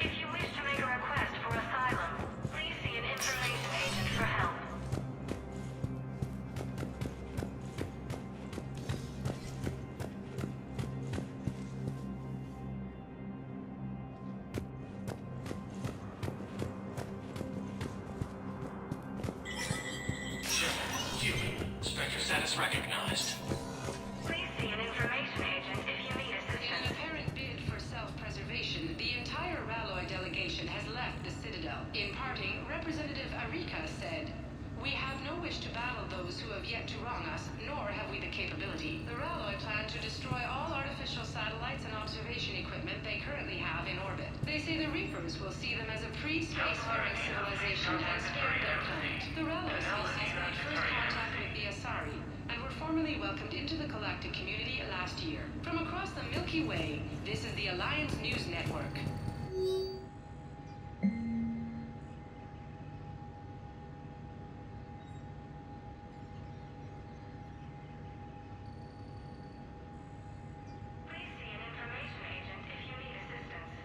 If you wish to make a request for asylum, please see an information agent for help. Human. Spectre status recognized. Please see an information agent if you need In an assistance. apparent bid for self-preservation, the entire Ralloy delegation has left the Citadel. In parting, Representative Arika said, "We have no wish to battle those who have yet to wrong us, nor have we the capability. The Ralloy plan to destroy all artificial satellites and observation equipment they currently have in orbit. They say the Reapers will see them as a pre-spacefaring civilization and spared their planet. The Ralloy species made first contact with the Asari, and were formally welcomed into the galactic community last year. From across the Milky Way, this is the Alliance News Network." Please see an information agent if you need assistance.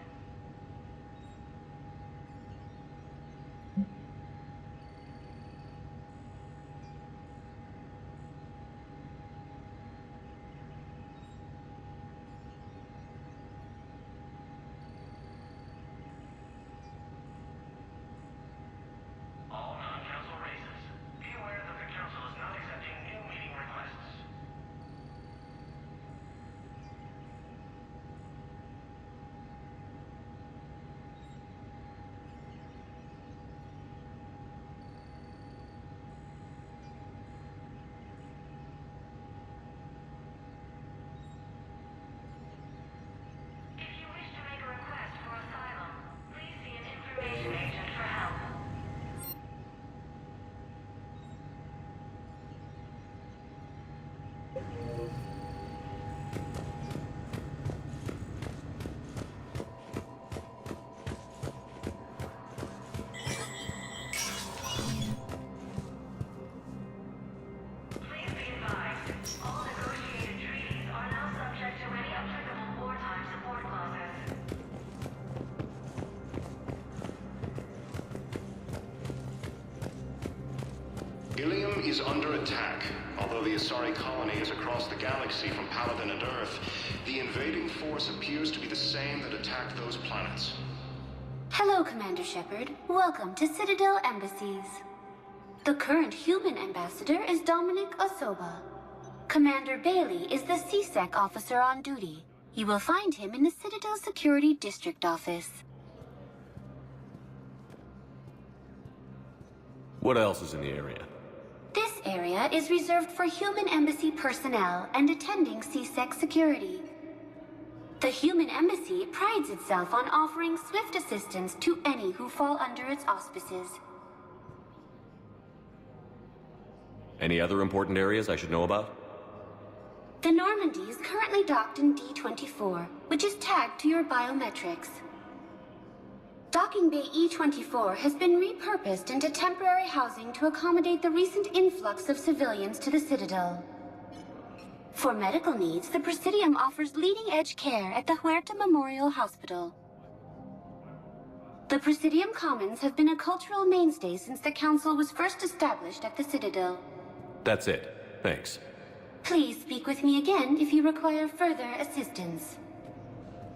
All non-council races. Be aware that the council is not accepting new meeting requests. If you wish to make a request for asylum, please see an information agent for help. Please be advised, all negotiated treaties are now subject to any applicable wartime support clauses. Ilium is under attack. Although the Asari colony is across the galaxy from Paladin and Earth, the invading force appears to be the same that attacked those planets. Hello, Commander Shepard. Welcome to Citadel Embassies. The current human ambassador is Dominic Osoba. Commander Bailey is the C-Sec officer on duty. You will find him in the Citadel Security District office. What else is in the area? This area is reserved for human embassy personnel and attending C-Sec security. The human embassy prides itself on offering swift assistance to any who fall under its auspices. Any other important areas I should know about? The Normandy is currently docked in D-24, which is tagged to your biometrics. Docking Bay E-24 has been repurposed into temporary housing to accommodate the recent influx of civilians to the Citadel. For medical needs, the Presidium offers leading-edge care at the Huerta Memorial Hospital. The Presidium Commons have been a cultural mainstay since the Council was first established at the Citadel. That's it. Thanks. Please speak with me again if you require further assistance.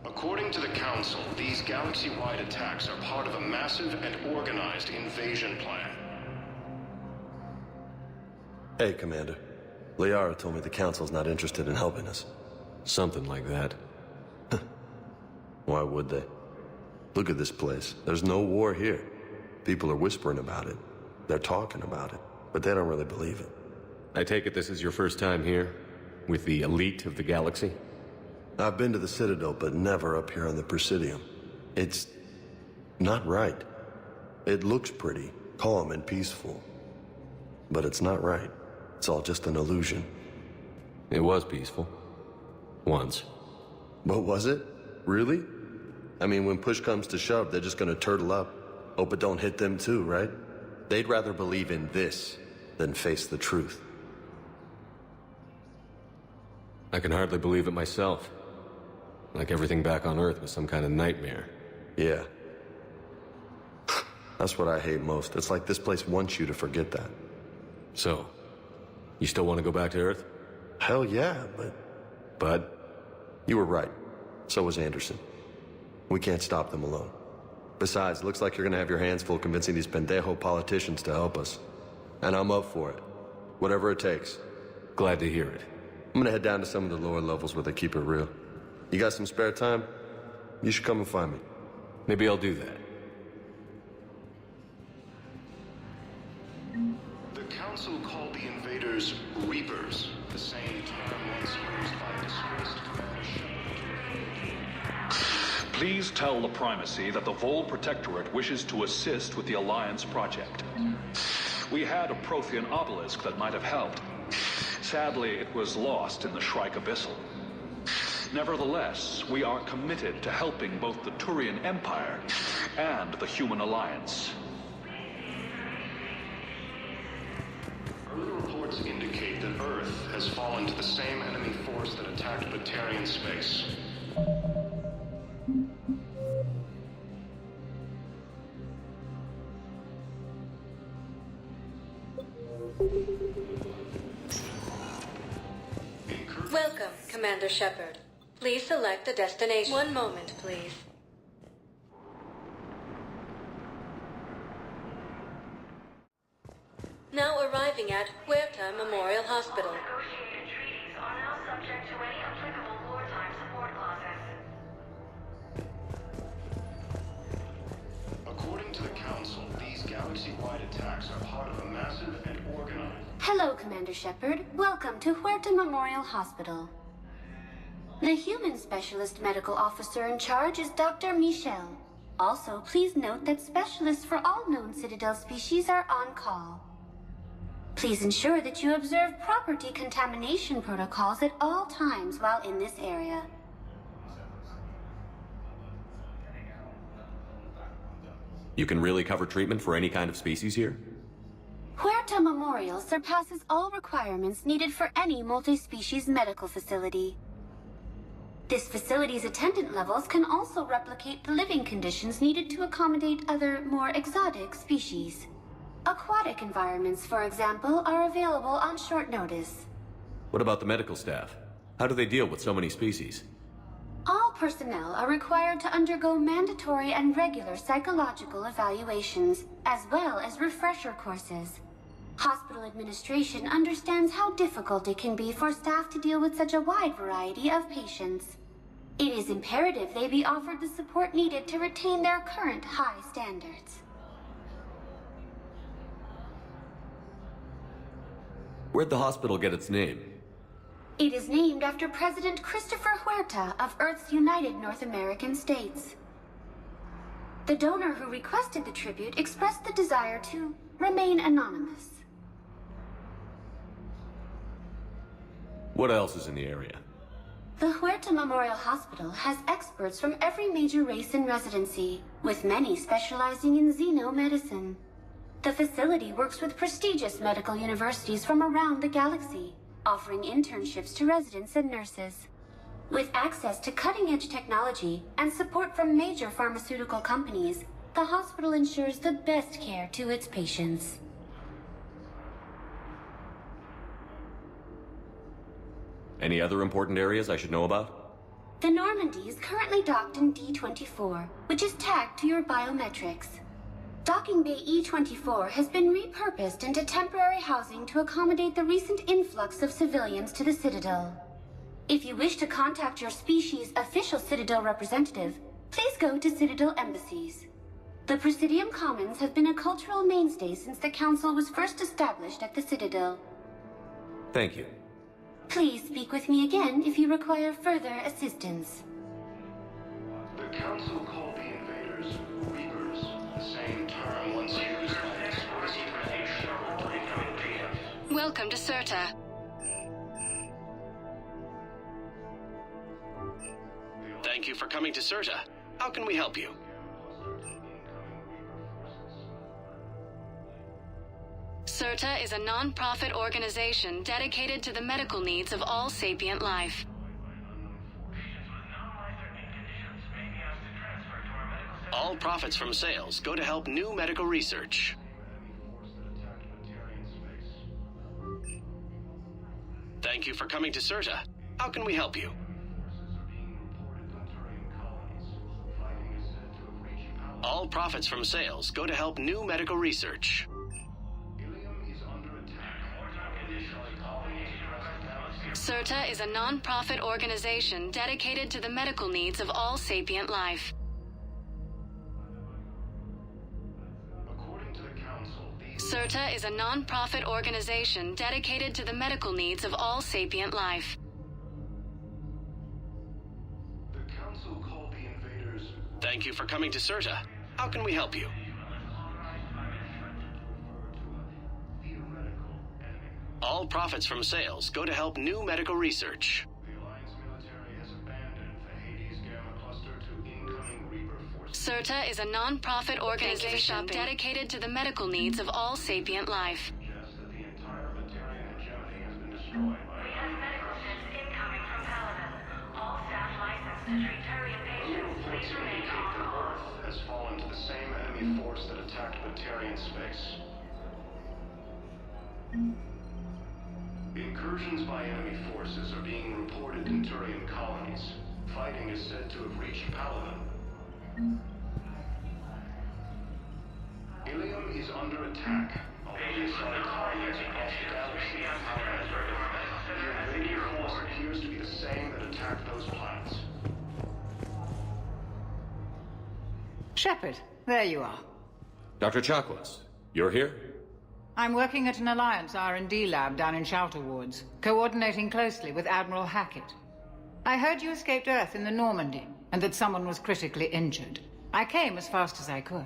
According to the Council, these galaxy-wide attacks are part of a massive and organized invasion plan. Hey, Commander. Liara told me the Council's not interested in helping us. Something like that. Why would they? Look at this place. There's no war here. People are whispering about it. They're talking about it, but they don't really believe it. I take it this is your first time here? With the elite of the galaxy? I've been to the Citadel, but never up here on the Presidium. It's not right. It looks pretty, calm and peaceful. But it's not right. It's all just an illusion. It was peaceful. Once. What was it? Really? I mean, when push comes to shove, they're just gonna turtle up. Hope it don't hit them too, right? They'd rather believe in this than face the truth. I can hardly believe it myself. Like everything back on Earth was some kind of nightmare. Yeah. That's what I hate most. It's like this place wants you to forget that. So, you still want to go back to Earth? Hell yeah, but... Bud? You were right. So was Anderson. We can't stop them alone. Besides, looks like you're gonna have your hands full convincing these pendejo politicians to help us. And I'm up for it. Whatever it takes. Glad to hear it. I'm gonna head down to some of the lower levels where they keep it real. You got some spare time? You should come and find me. Maybe I'll do that. The Council called the invaders Reapers, the same term once used by disgraced Commander Shepard. Please tell the Primacy that the Vol Protectorate wishes to assist with the Alliance project. We had a Prothean Obelisk that might have helped. Sadly, it was lost in the Shrike Abyssal. Nevertheless, we are committed to helping both the Turian Empire and the Human Alliance. Early reports indicate that Earth has fallen to the same enemy force that attacked Batarian space. Welcome, Commander Shepard. Please select a destination. One moment, please. Now arriving at Huerta Memorial Hospital. Negotiated treaties are now subject to any applicable wartime support clauses. According to the Council, these galaxy-wide attacks are part of a massive and organized... Hello, Commander Shepard. Welcome to Huerta Memorial Hospital. The human specialist medical officer in charge is Dr. Michel. Also, please note that specialists for all known Citadel species are on call. Please ensure that you observe proper decontamination protocols at all times while in this area. You can really cover treatment for any kind of species here? Huerta Memorial surpasses all requirements needed for any multi-species medical facility. This facility's attendant levels can also replicate the living conditions needed to accommodate other, more exotic species. Aquatic environments, for example, are available on short notice. What about the medical staff? How do they deal with so many species? All personnel are required to undergo mandatory and regular psychological evaluations, as well as refresher courses. Hospital administration understands how difficult it can be for staff to deal with such a wide variety of patients. It is imperative they be offered the support needed to retain their current high standards. Where'd the hospital get its name? It is named after President Christopher Huerta of Earth's United North American States. The donor who requested the tribute expressed the desire to remain anonymous. What else is in the area? The Huerta Memorial Hospital has experts from every major race in residency, with many specializing in xenomedicine. The facility works with prestigious medical universities from around the galaxy, offering internships to residents and nurses. With access to cutting-edge technology and support from major pharmaceutical companies, the hospital ensures the best care to its patients. Any other important areas I should know about? The Normandy is currently docked in D-24, which is tagged to your biometrics. Docking Bay E-24 has been repurposed into temporary housing to accommodate the recent influx of civilians to the Citadel. If you wish to contact your species' official Citadel representative, please go to Citadel embassies. The Presidium Commons have been a cultural mainstay since the Council was first established at the Citadel. Thank you. Please speak with me again if you require further assistance. The Council called the invaders invaders, reapers, the same term once used by the explicit Welcome to Sirta. Thank you for coming to Sirta. How can we help you? Sirta is a non-profit organization dedicated to the medical needs of all sapient life. All profits from sales go to help new medical research. Thank you for coming to Sirta. How can we help you? All profits from sales go to help new medical research. Sirta is a non-profit organization dedicated to the medical needs of all sapient life. Sirta is a non-profit organization dedicated to the medical needs of all sapient life. Thank you for coming to Sirta. How can we help you? All profits from sales go to help new medical research. Sirta is a non-profit organization dedicated to the medical needs of all sapient life. We have medical ships incoming from Paladin. All staff licensed to treat Turian patients, please remain on call. Earth has fallen to the same enemy force that attacked Batarian space. Incursions by enemy forces are being reported in Turian colonies. Fighting is said to have reached Paladin. Ilium is under attack. Although the Asari colonies across the galaxy are the invading force appears to be the same that attacked those planets. Shepard, there you are. Dr. Chakwas, you're here? I'm working at an Alliance R&D lab down in Shelter Wards, coordinating closely with Admiral Hackett. I heard you escaped Earth in the Normandy, and that someone was critically injured. I came as fast as I could.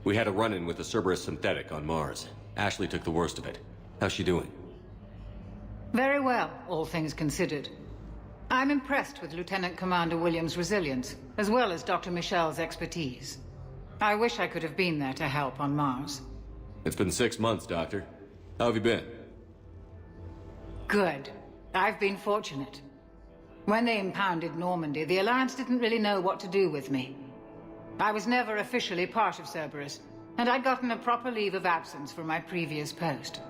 We had a run-in with the Cerberus synthetic on Mars. Ashley took the worst of it. How's she doing? Very well, all things considered. I'm impressed with Lieutenant Commander Williams' resilience, as well as Dr. Michel's expertise. I wish I could have been there to help on Mars. It's been 6 months, Doctor. How have you been? Good. I've been fortunate. When they impounded Normandy, the Alliance didn't really know what to do with me. I was never officially part of Cerberus, and I'd gotten a proper leave of absence from my previous post.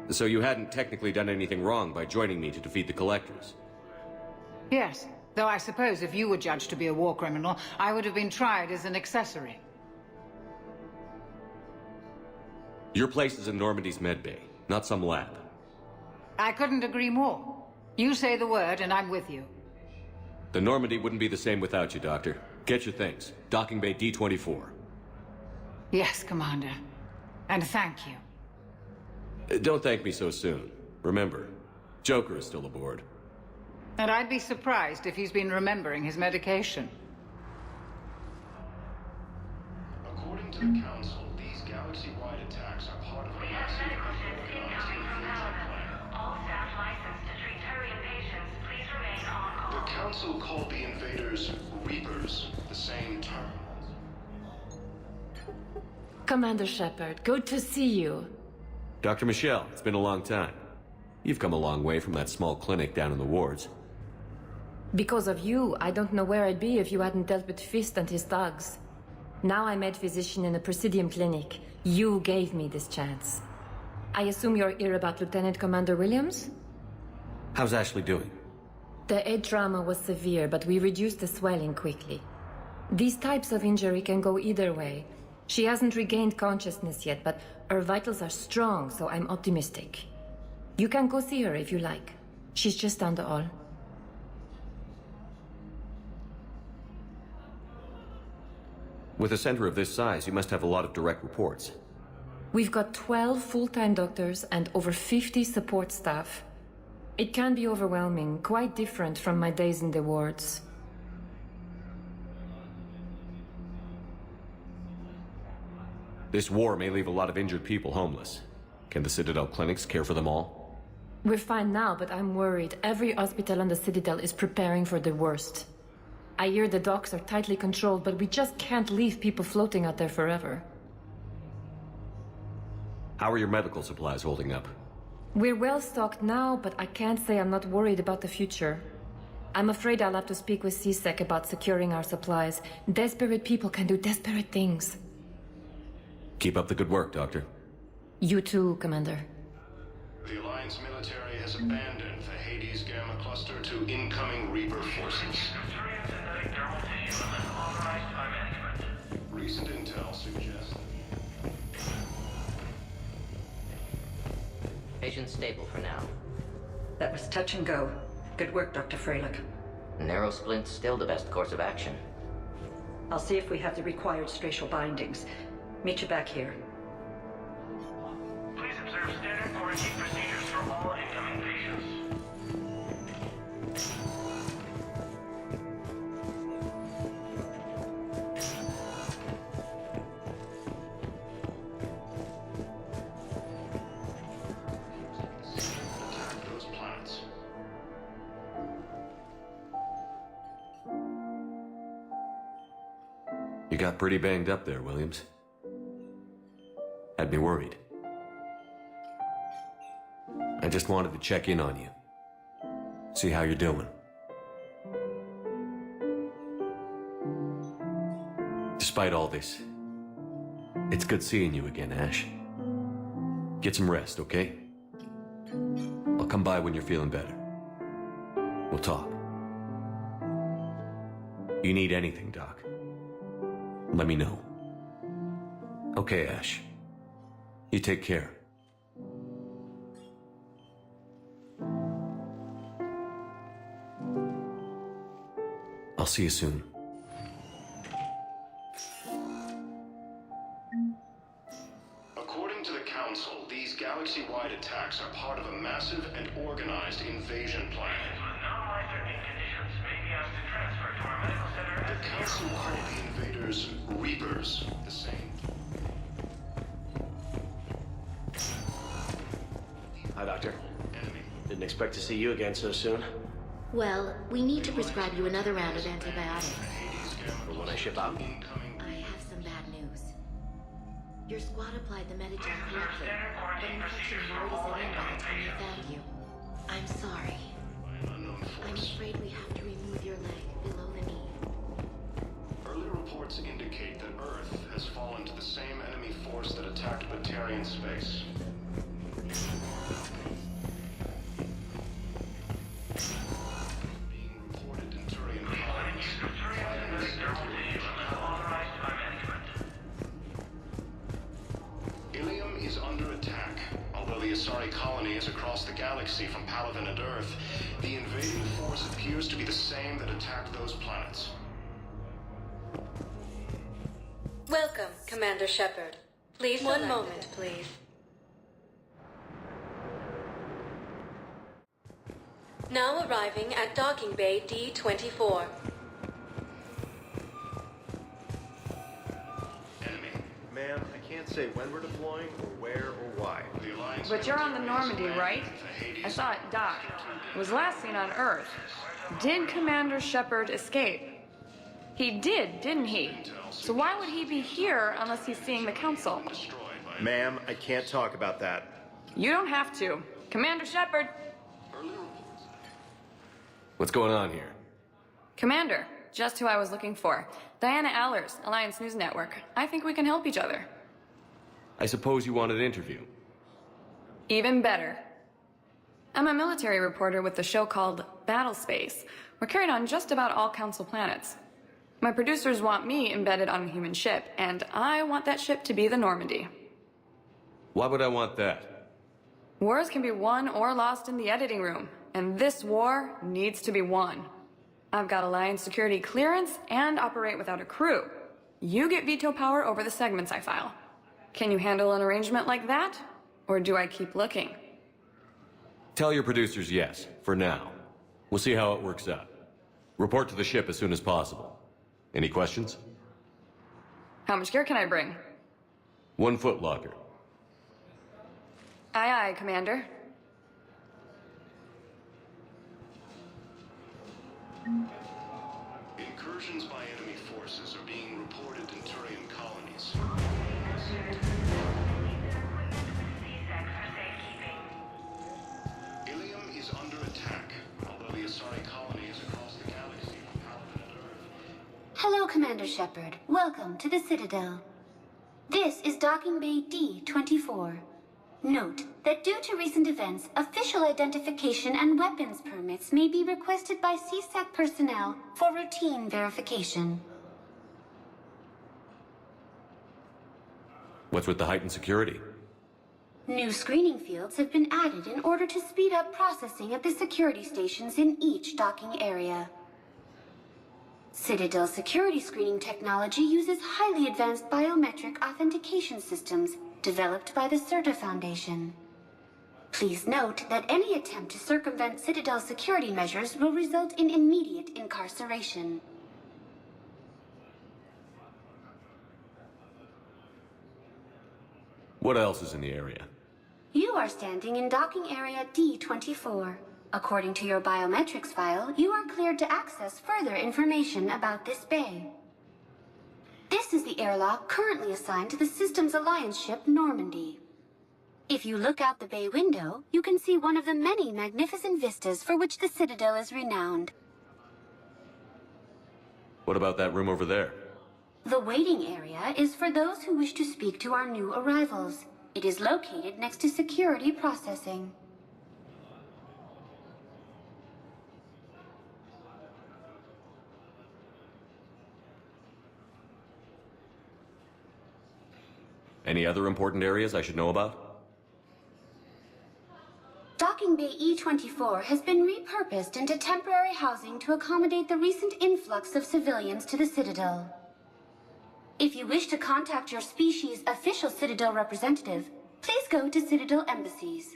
So you hadn't technically done anything wrong by joining me to defeat the Collectors? Yes, though I suppose if you were judged to be a war criminal, I would have been tried as an accessory. Your place is in Normandy's medbay, not some lab. I couldn't agree more. You say the word, and I'm with you. The Normandy wouldn't be the same without you, Doctor. Get your things. Docking Bay D-24. Yes, Commander. And thank you. Don't thank me so soon. Remember, Joker is still aboard. And I'd be surprised if he's been remembering his medication. According to the Council, these galaxy-wide attacks are part of a We have massive medical ships incoming from Paladin. plan. All staff licensed to treat Turian patients, please remain on call. The Council called the invaders Reapers, the same term. Commander Shepard, good to see you. Dr. Michel, it's been a long time. You've come a long way from that small clinic down in the wards. Because of you, I don't know where I'd be if you hadn't dealt with Fist and his thugs. Now I'm head physician in a Presidium clinic. You gave me this chance. I assume you're here about Lieutenant Commander Williams? How's Ashley doing? The head trauma was severe, but we reduced the swelling quickly. These types of injury can go either way. She hasn't regained consciousness yet, but her vitals are strong, so I'm optimistic. You can go see her if you like. She's just down the hall. With a center of this size, you must have a lot of direct reports. We've got 12 full-time doctors and over 50 support staff. It can be overwhelming, quite different from my days in the wards. This war may leave a lot of injured people homeless. Can the Citadel clinics care for them all? We're fine now, but I'm worried. Every hospital on the Citadel is preparing for the worst. I hear the docks are tightly controlled, but we just can't leave people floating out there forever. How are your medical supplies holding up? We're well stocked now, but I can't say I'm not worried about the future. I'm afraid I'll have to speak with CSEC about securing our supplies. Desperate people can do desperate things. Keep up the good work, Doctor. You too, Commander. The Alliance military has abandoned the Hades Gamma Cluster to incoming Reaper forces. Recent intel suggests... Patient stable for now. That was touch and go. Good work, Dr. Freilich. Narrow splint's still the best course of action. I'll see if we have the required spatial bindings. Meet you back here. Please observe standard quarantine procedures for all incoming patients. Attack those planets. You got pretty banged up there, Williams. Had me worried. I just wanted to check in on you. See how you're doing. Despite all this, it's good seeing you again, Ash. Get some rest, okay? I'll come by when you're feeling better. We'll talk. You need anything, Doc, let me know. Okay, Ash. You take care. I'll see you soon. According to the Council, these galaxy-wide attacks are part of a massive and organized invasion plan. The Council called the invaders Reapers, the same. Hi, Doctor. Didn't expect to see you again so soon. Well, we need to prescribe you another round of antibiotics. For when I ship out. I have some bad news. Your squad applied the Medigen correctly, but infection had already set in by the time they found you. I'm sorry. I'm afraid we have to remove your leg below the knee. Early reports indicate that Earth has fallen to the same enemy force that attacked Batarian space. Being reported in Turian colonies. Ilium is under attack. Although the Asari colony is across the galaxy from Paladin and Earth, the invading force appears to be the same that attacked those planets. Welcome, Commander Shepard. Please one moment, please. Now arriving at Docking Bay D-24. Ma'am, I can't say when we're deploying or where or why. But you're on the Normandy, right? I saw it dock. It was last seen on Earth. Did Commander Shepard escape? He did, didn't he? So why would he be here unless he's seeing the Council? Ma'am, I can't talk about that. You don't have to. Commander Shepard! What's going on here? Commander, just who I was looking for. Diana Allers, Alliance News Network. I think we can help each other. I suppose you want an interview? Even better. I'm a military reporter with the show called Battle Space. We're carried on just about all Council planets. My producers want me embedded on a human ship, and I want that ship to be the Normandy. Why would I want that? Wars can be won or lost in the editing room, and this war needs to be won. I've got Alliance security clearance and operate without a crew. You get veto power over the segments I file. Can you handle an arrangement like that? Or do I keep looking? Tell your producers yes, for now. We'll see how it works out. Report to the ship as soon as possible. Any questions? How much gear can I bring? 1 foot locker. Aye, aye, Commander. Incursions by enemy forces are being reported in Turian colonies. Ilium is under attack, although the Asari colony is across the galaxy from Paladin and Earth. Hello, Commander Shepard. Welcome to the Citadel. This is Docking Bay D-24. Note that due to recent events, official identification and weapons permits may be requested by CSAC personnel for routine verification. What's with the heightened security? New screening fields have been added in order to speed up processing at the security stations in each docking area. Citadel security screening technology uses highly advanced biometric authentication systems developed by the Sirta Foundation. Please note that any attempt to circumvent Citadel security measures will result in immediate incarceration. What else is in the area? You are standing in docking area D-24. According to your biometrics file, you are cleared to access further information about this bay. This is the airlock currently assigned to the Systems Alliance ship Normandy. If you look out the bay window, you can see one of the many magnificent vistas for which the Citadel is renowned. What about that room over there? The waiting area is for those who wish to speak to our new arrivals. It is located next to security processing. Any other important areas I should know about? Docking Bay E-24 has been repurposed into temporary housing to accommodate the recent influx of civilians to the Citadel. If you wish to contact your species' official Citadel representative, please go to Citadel embassies.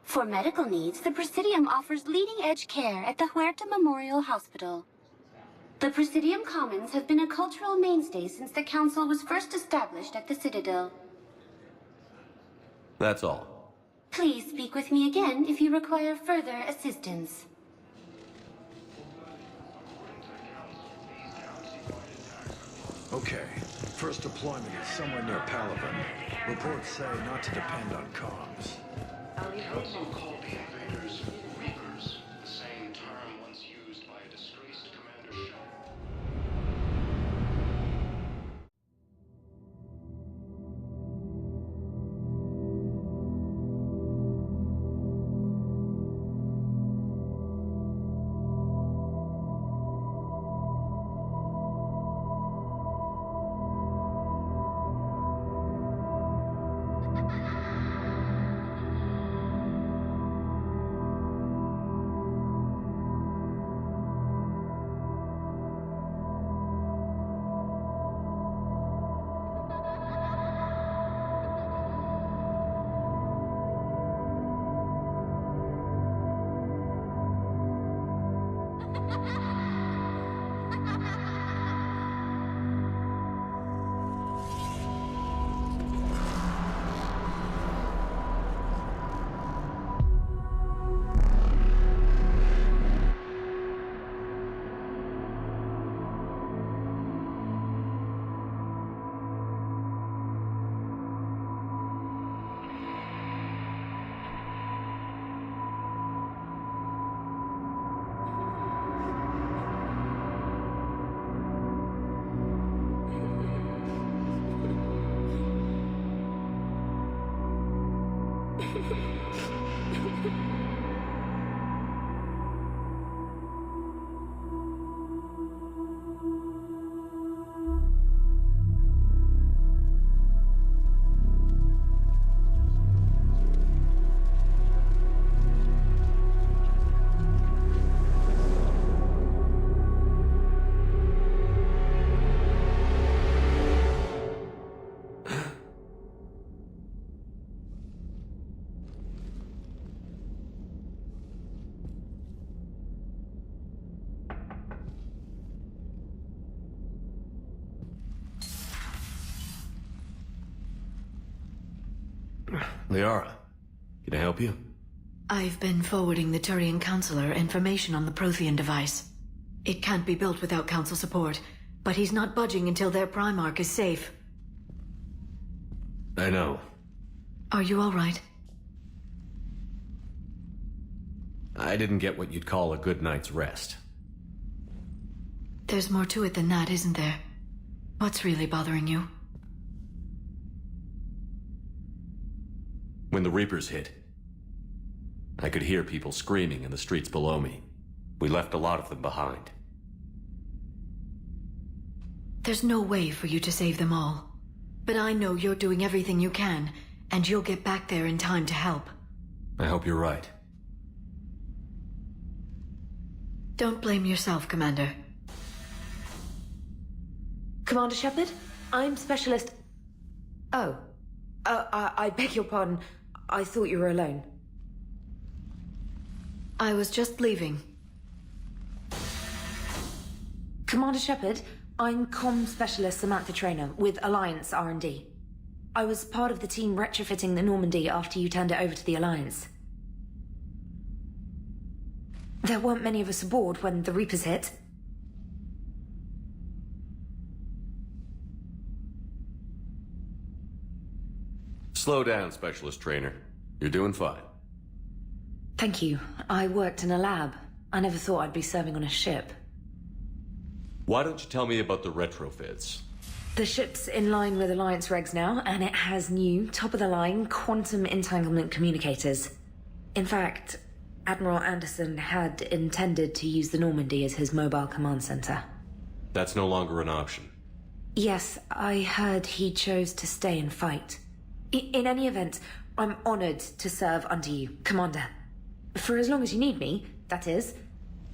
For medical needs, the Presidium offers leading-edge care at the Huerta Memorial Hospital. The Presidium Commons have been a cultural mainstay since the Council was first established at the Citadel. That's all. Please speak with me again if you require further assistance. Okay. First deployment is somewhere near Paladin. Reports say not to depend on comms. The Council called the invaders Reapers, the same term once used by a disgraced Commander Shepard. Liara, can I help you? I've been forwarding the Turian Counselor information on the Prothean device. It can't be built without Council support, but he's not budging until their Primarch is safe. I know. Are you all right? I didn't get what you'd call a good night's rest. There's more to it than that, isn't there? What's really bothering you? When the Reapers hit, I could hear people screaming in the streets below me. We left a lot of them behind. There's no way for you to save them all. But I know you're doing everything you can, and you'll get back there in time to help. I hope you're right. Don't blame yourself, Commander. Commander Shepard, I'm Specialist... Oh. I beg your pardon. I thought you were alone. I was just leaving. Commander Shepard, I'm Comm Specialist Samantha Traynor with Alliance R&D. I was part of the team retrofitting the Normandy after you turned it over to the Alliance. There weren't many of us aboard when the Reapers hit. Slow down, Specialist Trainer. You're doing fine. Thank you. I worked in a lab. I never thought I'd be serving on a ship. Why don't you tell me about the retrofits? The ship's in line with Alliance regs now, and it has new, top-of-the-line quantum entanglement communicators. In fact, Admiral Anderson had intended to use the Normandy as his mobile command center. That's no longer an option. Yes, I heard he chose to stay and fight. In any event, I'm honored to serve under you, Commander. For as long as you need me, that is.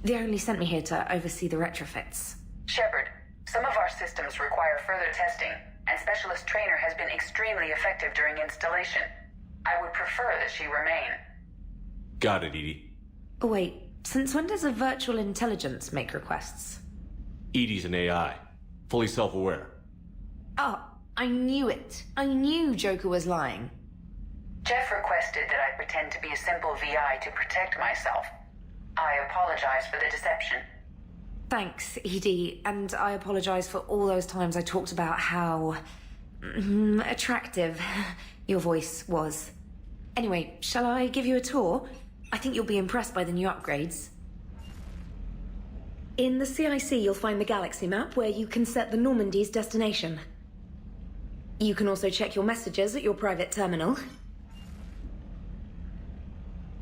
They only sent me here to oversee the retrofits. Shepard, some of our systems require further testing, and Specialist Trainer has been extremely effective during installation. I would prefer that she remain. Got it, Edie. Wait, since when does a virtual intelligence make requests? Edie's an AI. Fully self-aware. Oh, I knew it. I knew Joker was lying. Jeff requested that I pretend to be a simple VI to protect myself. I apologize for the deception. Thanks, Edie, and I apologize for all those times I talked about how... attractive your voice was. Anyway, shall I give you a tour? I think you'll be impressed by the new upgrades. In the CIC, you'll find the galaxy map where you can set the Normandy's destination. You can also check your messages at your private terminal.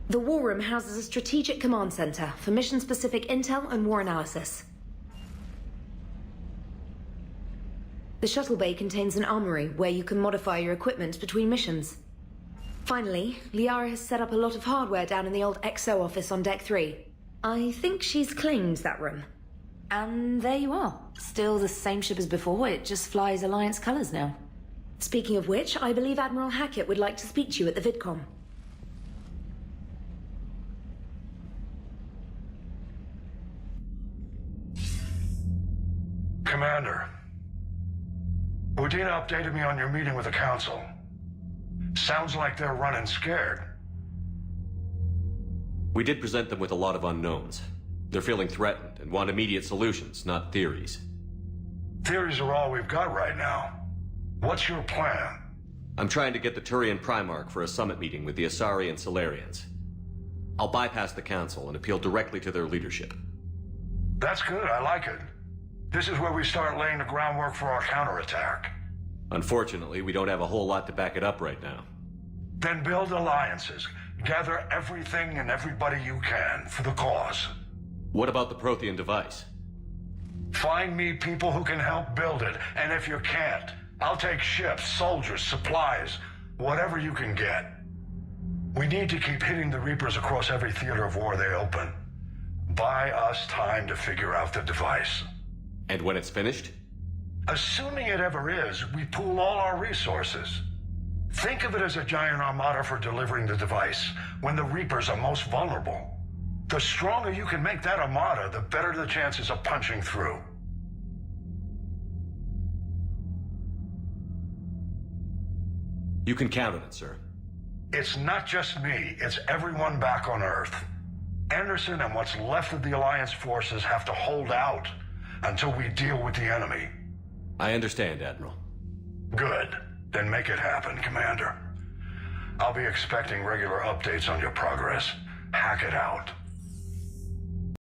The War Room houses a strategic command center for mission-specific intel and war analysis. The shuttle bay contains an armory where you can modify your equipment between missions. Finally, Liara has set up a lot of hardware down in the old XO office on Deck 3. I think she's claimed that room. And there you are. Still the same ship as before, it just flies Alliance colors now. Speaking of which, I believe Admiral Hackett would like to speak to you at the VidCom. Commander, Udina updated me on your meeting with the Council. Sounds like they're running scared. We did present them with a lot of unknowns. They're feeling threatened and want immediate solutions, not theories. Theories are all we've got right now. What's your plan? I'm trying to get the Turian Primarch for a summit meeting with the Asari and Solarians. I'll bypass the Council and appeal directly to their leadership. That's good, I like it. This is where we start laying the groundwork for our counterattack. Unfortunately, we don't have a whole lot to back it up right now. Then build alliances. Gather everything and everybody you can for the cause. What about the Prothean device? Find me people who can help build it, and if you can't, I'll take ships, soldiers, supplies, whatever you can get. We need to keep hitting the Reapers across every theater of war they open. Buy us time to figure out the device. And when it's finished? Assuming it ever is, we pool all our resources. Think of it as a giant armada for delivering the device, when the Reapers are most vulnerable. The stronger you can make that armada, the better the chances of punching through. You can count on it, sir. It's not just me, it's everyone back on Earth. Anderson and what's left of the Alliance forces have to hold out until we deal with the enemy. I understand, Admiral. Good. Then make it happen, Commander. I'll be expecting regular updates on your progress. Hack it out.